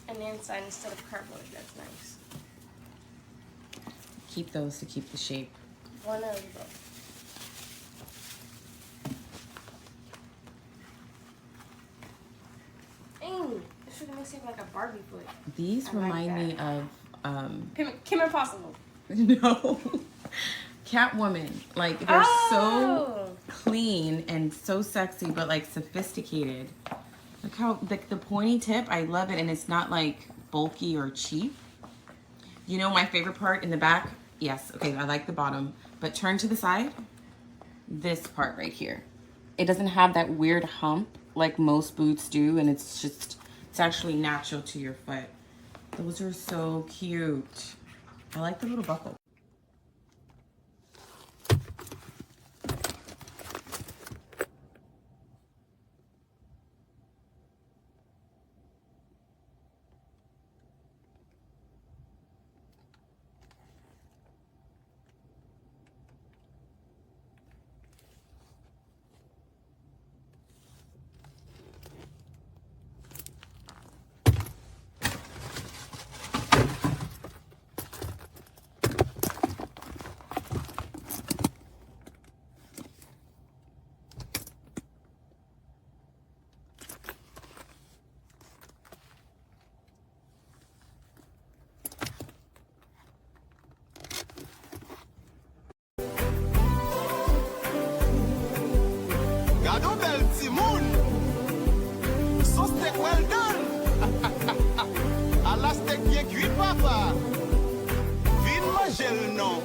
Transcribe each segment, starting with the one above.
And the inside instead of cardboard. That's nice. Keep those to keep the shape. One of them. Dang, this should make it like a Barbie foot. These remind me of Kim Impossible. No. Catwoman. Like they're so clean and so sexy, but like sophisticated. Look how the pointy tip, I love it, and it's not like bulky or cheap. You know my favorite part in the back? Yes, okay, I like the bottom, but turn to the side. This part right here. It doesn't have that weird hump like most boots do, and it's actually natural to your foot. Those are so cute. I like the little buckle. Gado bel Timoun, so steak well done. A la steak bien cuit papa. Vin manger non.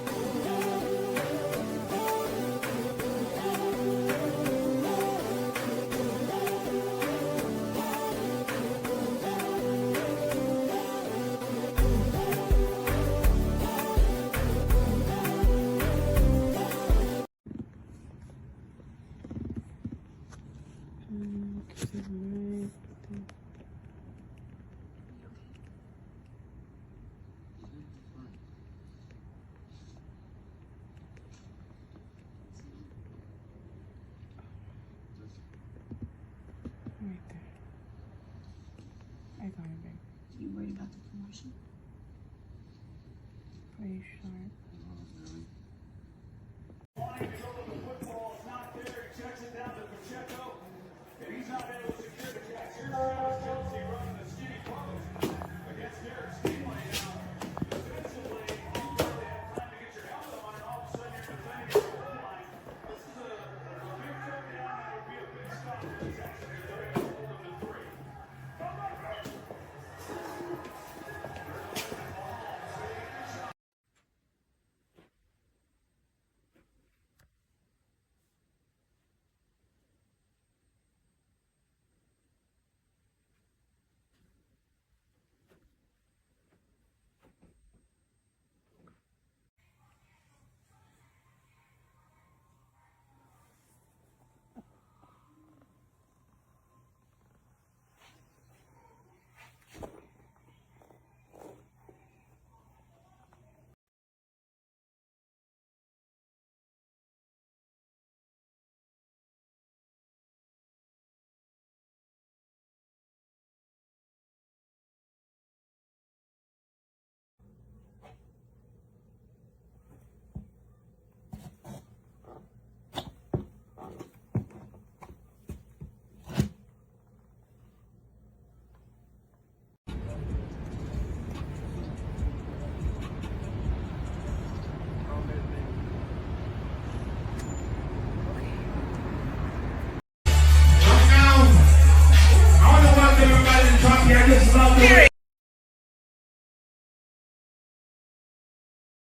Right there. I got it, babe. You worried about the promotion? Pretty sure.